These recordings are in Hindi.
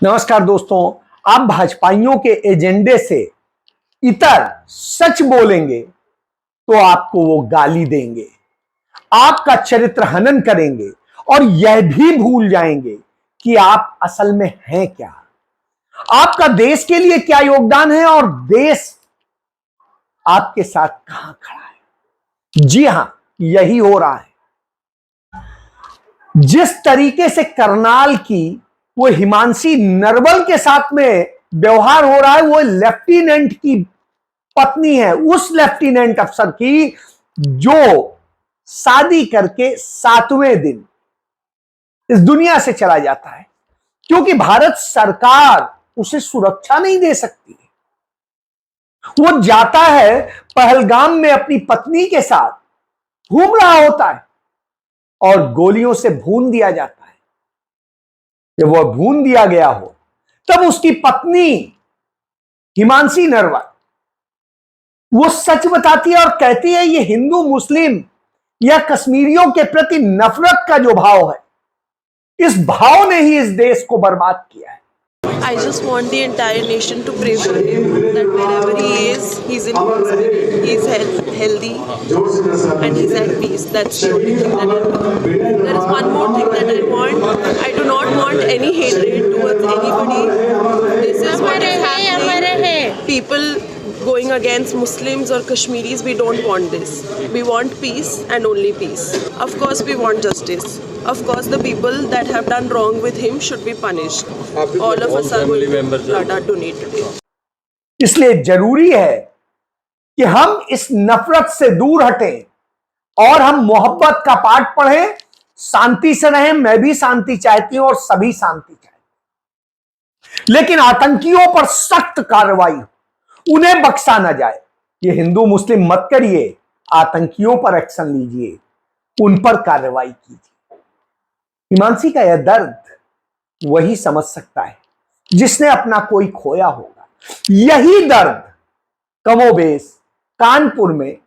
नमस्कार दोस्तों, आप भाजपाइयों के एजेंडे से इतर सच बोलेंगे तो आपको वो गाली देंगे, आपका चरित्र हनन करेंगे और यह भी भूल जाएंगे कि आप असल में हैं क्या, आपका देश के लिए क्या योगदान है और देश आपके साथ कहां खड़ा है। जी हां, यही हो रहा है। जिस तरीके से करनाल की वो हिमांशी नरवल के साथ में व्यवहार हो रहा है, वो लेफ्टिनेंट की पत्नी है, उस लेफ्टिनेंट अफसर की जो शादी करके 7वें दिन इस दुनिया से चला जाता है क्योंकि भारत सरकार उसे सुरक्षा नहीं दे सकती। वो जाता है पहलगाम में अपनी पत्नी के साथ घूम रहा होता है और गोलियों से भून दिया जाता है। जब वह भून दिया गया हो तब उसकी पत्नी हिमांशी नरवल वो सच बताती है और कहती है ये हिंदू मुस्लिम या कश्मीरियों के प्रति नफरत का जो भाव है, इस भाव ने ही इस देश को बर्बाद किया है। I just want the entire nation to pray for him, that wherever he is, he's in good spirit, he's healthy, and he's at peace. That's the only thing that I want. There is one more thing that I want. I do not want any hatred towards anybody. This is what is happening. People going against Muslims or Kashmiris, we don't want this. We want peace and only peace. Of course, we want justice. Of course, the people that have done wrong with him should be punished. All of us are going to blood donate today. इसलिए जरूरी है कि हम इस नफरत से दूर हटें और हम मोहब्बत का पाठ पढ़ें, शांति से रहें। मैं भी शांति चाहती हूं और सभी शांति चाहते हैं, लेकिन आतंकियों पर सख्त कार्रवाई, उन्हें बख्शा ना जाए। ये हिंदू मुस्लिम मत करिए, आतंकियों पर एक्शन लीजिए, उन पर कार्रवाई कीजिए। हिमांशी का यह दर्द वही समझ सकता है जिसने अपना कोई खोया होगा। यही दर्द कमोबेश कानपुर में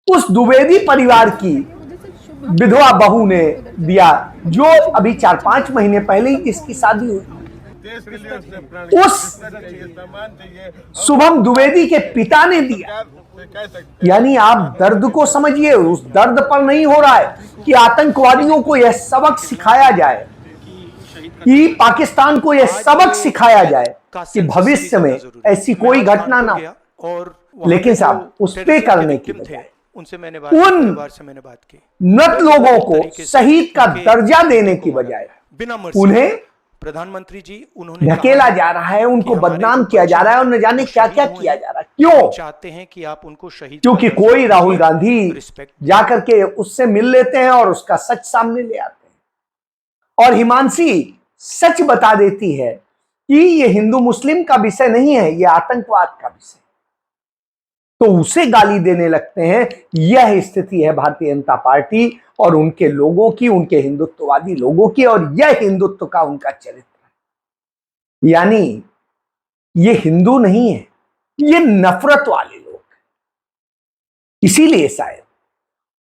उस द्विवेदी परिवार की विधवा बहू ने दिया, जो अभी 4-5 महीने पहले ही जिसकी शादी हुई। उस शुभम द्विवेदी के पिता ने दिया। यानी आप दर्द को समझिए, उस दर्द पर नहीं हो रहा है कि आतंकवादियों को यह सबक सिखाया जाए, कि पाकिस्तान को यह सबक सिखाया जाए कि भविष्य में ऐसी कोई घटना ना हो। लेकिन साहब उस पे करने की बजाय उन मृत लोगों को शहीद का दर्जा देने की बजाय उन्हें प्रधानमंत्री जी उन्होंने ढकेला जा रहा है, उनको बदनाम किया जा रहा है और न जाने क्या क्या किया जा रहा है। क्यों? चाहते हैं कि आप उनको शहीद, क्योंकि कोई राहुल गांधी जाकर के उससे मिल लेते हैं और उसका सच सामने ले आते हैं, और हिमांशी सच बता देती है कि ये हिंदू मुस्लिम का विषय नहीं है, ये आतंकवाद का विषय, तो उसे गाली देने लगते हैं। यह स्थिति है भारतीय जनता पार्टी और उनके लोगों की, उनके हिंदुत्ववादी लोगों की, और यह हिंदुत्व का उनका चरित्र है। यानी ये हिंदू नहीं है, ये नफरत वाले लोग। इसीलिए शायद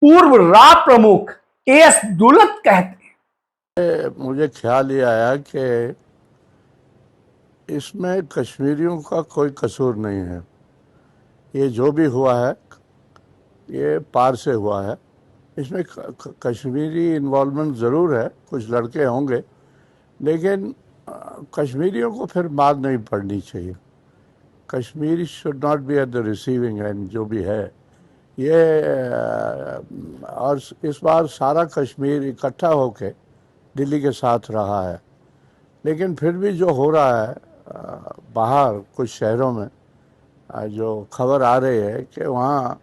पूर्व राव प्रमुख एएस दुलत कहते हैं, मुझे ख्याल ये आया कि इसमें कश्मीरियों का कोई कसूर नहीं है। ये जो भी हुआ है ये पार से हुआ है। इसमें कश्मीरी इन्वॉल्वमेंट ज़रूर है, कुछ लड़के होंगे, लेकिन कश्मीरियों को फिर मार नहीं पड़नी चाहिए। Kashmiri should not be at the receiving end जो भी है ये। और इस बार सारा कश्मीर इकट्ठा होके दिल्ली के साथ रहा है, लेकिन फिर भी जो हो रहा है बाहर कुछ शहरों में जो खबर आ रही है कि वहाँ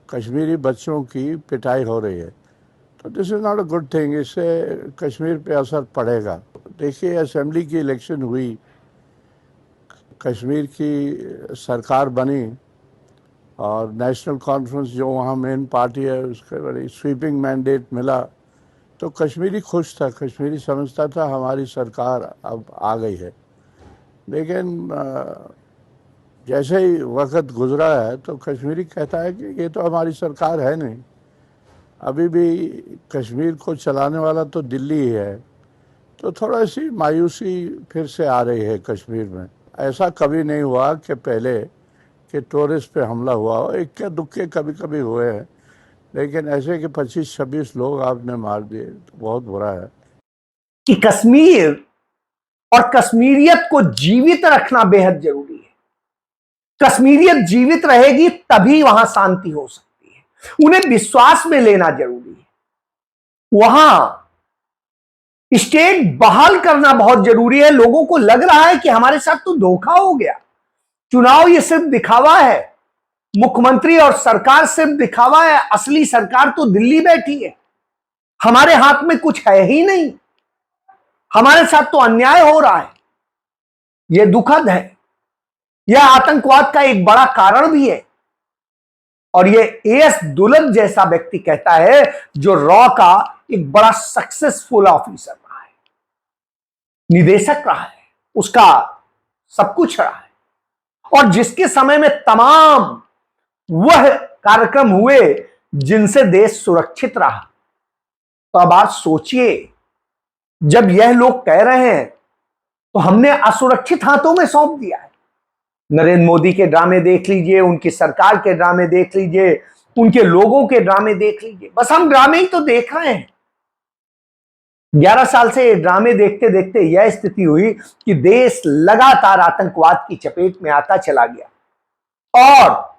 कश्मीरी बच्चों की पिटाई हो रही है, तो this is not a good thing. इससे कश्मीर पे असर पड़ेगा। देखिए, असेंबली की इलेक्शन हुई, कश्मीर की सरकार बनी और नेशनल कॉन्फ्रेंस जो वहाँ मेन पार्टी है उसके बड़ी स्वीपिंग मैंडेट मिला, तो कश्मीरी खुश था। कश्मीरी समझता था हमारी सरकार अब आ गई है। लेकिन जैसे ही वक्त गुजरा है तो कश्मीरी कहता है कि ये तो हमारी सरकार है नहीं, अभी भी कश्मीर को चलाने वाला तो दिल्ली ही है। तो थोड़ा सी मायूसी फिर से आ रही है कश्मीर में। ऐसा कभी नहीं हुआ कि पहले कि टूरिस्ट पे हमला हुआ हो, इक्के दुक्के कभी कभी हुए हैं, लेकिन ऐसे कि 25-26 लोग आपने मार दिए तो बहुत बुरा है। कि कश्मीर और कश्मीरियत को जीवित रखना बेहद जरूरी है। कश्मीरियत जीवित रहेगी तभी वहां शांति हो सकती है। उन्हें विश्वास में लेना जरूरी है। वहां स्टेट बहाल करना बहुत जरूरी है। लोगों को लग रहा है कि हमारे साथ तो धोखा हो गया, चुनाव ये सिर्फ दिखावा है, मुख्यमंत्री और सरकार सिर्फ दिखावा है, असली सरकार तो दिल्ली बैठी है, हमारे हाथ में कुछ है ही नहीं, हमारे साथ तो अन्याय हो रहा है। यह दुखद है। यह आतंकवाद का एक बड़ा कारण भी है। और यह एएस दुलत जैसा व्यक्ति कहता है, जो रॉ का एक बड़ा सक्सेसफुल ऑफिसर रहा है, निदेशक रहा है, उसका सब कुछ रहा है, और जिसके समय में तमाम वह कार्यक्रम हुए जिनसे देश सुरक्षित रहा। तो अब आज सोचिए, जब यह लोग कह रहे हैं तो हमने असुरक्षित हाथों में सौंप दिया है। नरेंद्र मोदी के ड्रामे देख लीजिए, उनकी सरकार के ड्रामे देख लीजिए, उनके लोगों के ड्रामे देख लीजिए। बस हम ड्रामे ही तो देख रहे हैं। 11 साल से ये ड्रामे देखते देखते यह स्थिति हुई कि देश लगातार आतंकवाद की चपेट में आता चला गया और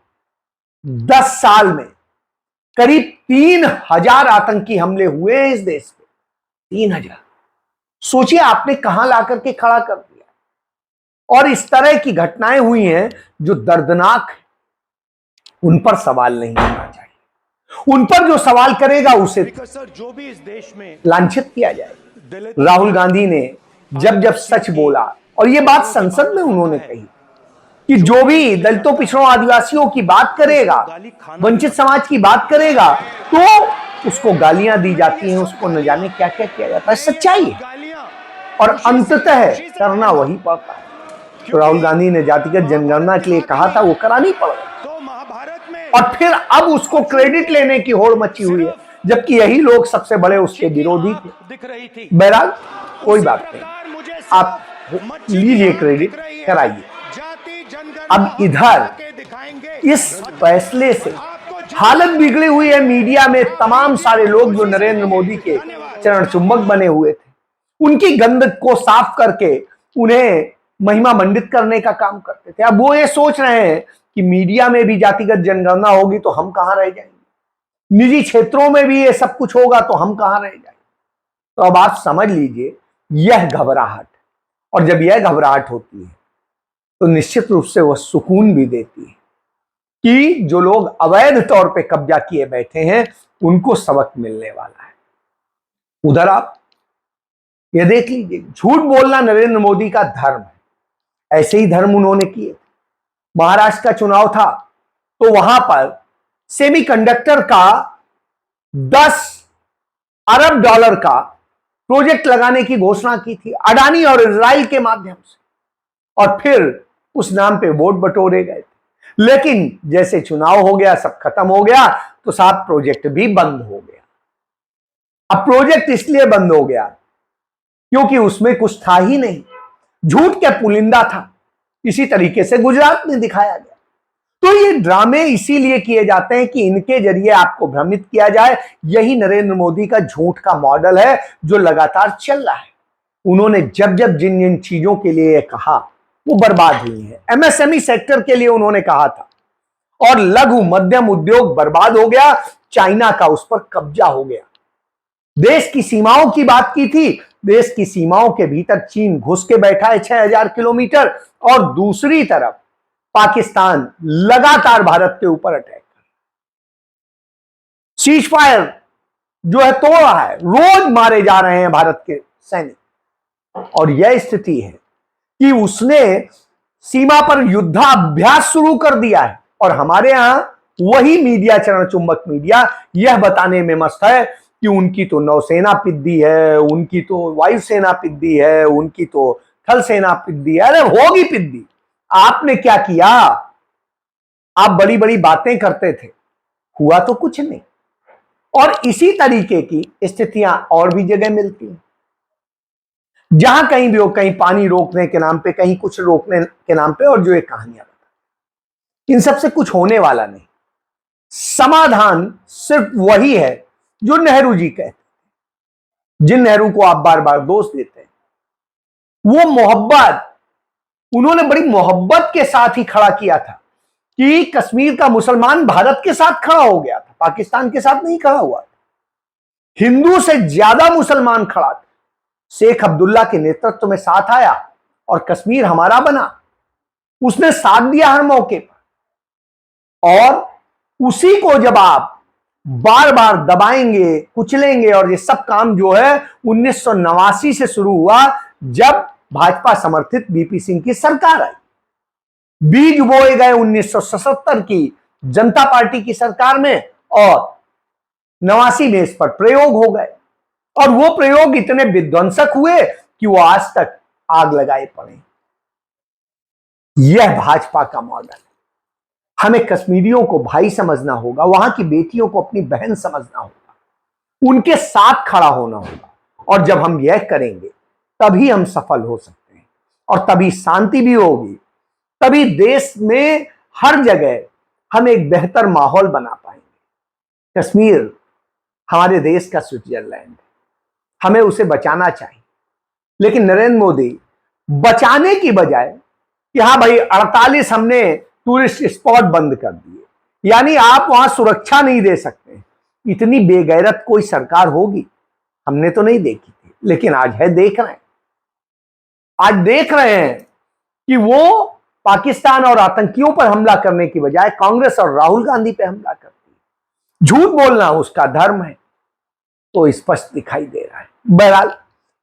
10 साल में करीब 3000 आतंकी हमले हुए हैं इस देश पे। 3000। सोचिए आपने कहां ला करके खड़ा कर दिया। और इस तरह की घटनाएं हुई हैं जो दर्दनाक है। उन पर सवाल नहीं होना चाहिए। उन पर जो सवाल करेगा उसे सर जो भी इस देश में लांछित किया जाएगा। राहुल गांधी ने जब जब सच बोला, और यह बात संसद में उन्होंने कही कि जो भी दलितों, पिछड़ों, आदिवासियों की बात करेगा, वंचित समाज की बात करेगा, तो उसको गालियां दी जाती हैं, उसको न जाने क्या क्या किया जाता है। सच्चाई है और अंततः करना वही पड़ता है। तो राहुल गांधी ने जातिगत जनगणना के लिए कहा था, वो करानी पड़ गई। और फिर अब उसको क्रेडिट लेने की होड़ मची हुई है, जबकि यही लोग सबसे बड़े उसके विरोधी थे। बहरहाल कोई बात नहीं, आप लीजिए क्रेडिट, कराइए। अब इधर इस फैसले से हालत बिगड़ी हुई है मीडिया में। तमाम सारे लोग जो नरेंद्र मोदी के चरण चुंबक बने हुए थे, उनकी गंध को साफ करके उन्हें महिमा मंडित करने का काम करते थे। अब वो ये सोच रहे हैं कि मीडिया में भी जातिगत जनगणना होगी तो हम कहां रह जाएंगे, निजी क्षेत्रों में भी ये सब कुछ होगा तो हम कहां रह जाएंगे। तो अब आप समझ लीजिए यह घबराहट, और जब यह घबराहट होती है तो निश्चित रूप से वह सुकून भी देती है कि जो लोग अवैध तौर पे कब्जा किए बैठे हैं उनको सबक मिलने वाला है। उधर आप ये देख लीजिए, झूठ बोलना नरेंद्र मोदी का धर्म है। ऐसे ही धर्म उन्होंने किए। महाराष्ट्र का चुनाव था तो वहां पर सेमीकंडक्टर का 10 अरब डॉलर का प्रोजेक्ट लगाने की घोषणा की थी अडानी और इजराइल के माध्यम से, और फिर उस नाम पे वोट बटोरे गए थे। लेकिन जैसे चुनाव हो गया, सब खत्म हो गया, तो साहब प्रोजेक्ट भी बंद हो गया। अब प्रोजेक्ट इसलिए बंद हो गया क्योंकि उसमें कुछ था ही नहीं, झूठ के पुलिंदा था। इसी तरीके से गुजरात में दिखाया गया। तो ये ड्रामे इसीलिए किए जाते हैं कि इनके जरिए आपको भ्रमित किया जाए। यही नरेंद्र मोदी का झूठ का मॉडल है जो लगातार चल रहा है। उन्होंने जब जब जिन जिन चीजों के लिए कहा वो बर्बाद हुई है। एमएसएमई सेक्टर के लिए उन्होंने कहा था और लघु मध्यम उद्योग बर्बाद हो गया, चाइना का उस पर कब्जा हो गया। देश की सीमाओं की बात की थी, देश की सीमाओं के भीतर चीन घुस के बैठा है 6000 किलोमीटर, और दूसरी तरफ पाकिस्तान लगातार भारत के ऊपर अटैक। सीज फायर जो है तोड़ रहा है, रोज मारे जा रहे हैं भारत के सैनिक। और यह स्थिति है कि उसने सीमा पर युद्धाभ्यास शुरू कर दिया है, और हमारे यहां वही मीडिया, चरण चुंबक मीडिया, यह बताने में मस्त है कि उनकी तो नौसेना पिद्दी है, उनकी तो वायुसेना पिद्दी है, उनकी तो थल सेना पिद्दी है। अरे होगी पिद्दी। आपने क्या किया? आप बड़ी बड़ी बातें करते थे, हुआ तो कुछ नहीं। और इसी तरीके की स्थितियां और भी जगह मिलती हैं। जहां कहीं भी हो, कहीं पानी रोकने के नाम पे, कहीं कुछ रोकने के नाम पे, और जो ये कहानियां बता, इन सब से कुछ होने वाला नहीं। समाधान सिर्फ वही है जो नेहरू जी कहते, जिन नेहरू को आप बार बार दोष देते हैं। वो मोहब्बत, उन्होंने बड़ी मोहब्बत के साथ ही खड़ा किया था कि कश्मीर का मुसलमान भारत के साथ खड़ा हो गया था, पाकिस्तान के साथ नहीं खड़ा हुआ था। हिंदू से ज्यादा मुसलमान खड़ा था। शेख अब्दुल्ला के नेतृत्व में साथ आया और कश्मीर हमारा बना। उसने साथ दिया हर मौके पर, और उसी को जब आप बार बार दबाएंगे, कुचलेंगे, और ये सब काम जो है 1989 से शुरू हुआ, जब भाजपा समर्थित बीपी सिंह की सरकार आई। बीज बोए गए 1977 की जनता पार्टी की सरकार में, और 89 में इस पर प्रयोग हो गए, और वो प्रयोग इतने विध्वंसक हुए कि वो आज तक आग लगाए पड़े। यह भाजपा का मॉडल है। हमें कश्मीरियों को भाई समझना होगा, वहां की बेटियों को अपनी बहन समझना होगा, उनके साथ खड़ा होना होगा, और जब हम यह करेंगे तभी हम सफल हो सकते हैं, और तभी शांति भी होगी, तभी देश में हर जगह हम एक बेहतर माहौल बना पाएंगे। कश्मीर हमारे देश का स्विट्जरलैंड है, हमें उसे बचाना चाहिए। लेकिन नरेंद्र मोदी बचाने की बजाय कि हाँ भाई 48 हमने टूरिस्ट स्पॉट बंद कर दिए, यानी आप वहां सुरक्षा नहीं दे सकते, इतनी बेगैरत कोई सरकार होगी? हमने तो नहीं देखी थी, लेकिन आज है, देख रहे हैं। आज देख रहे हैं कि वो पाकिस्तान और आतंकियों पर हमला करने की बजाय कांग्रेस और राहुल गांधी पर हमला करती है। झूठ बोलना उसका धर्म है, तो स्पष्ट दिखाई दे रहा है। बहरहाल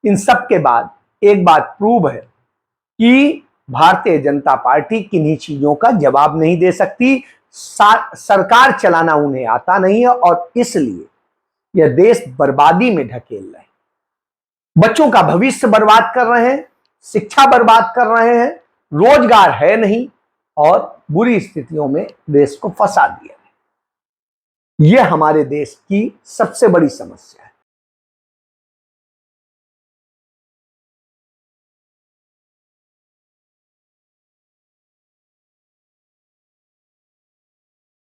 इन सब के बाद एक बात प्रूव है कि भारतीय जनता पार्टी किन्हीं चीजों का जवाब नहीं दे सकती। सरकार चलाना उन्हें आता नहीं है, और इसलिए यह देश बर्बादी में ढकेल रहे हैं। बच्चों का भविष्य बर्बाद कर रहे हैं, शिक्षा बर्बाद कर रहे हैं, रोजगार है नहीं, और बुरी स्थितियों में देश को फंसा दिया है। यह हमारे देश की सबसे बड़ी समस्या है।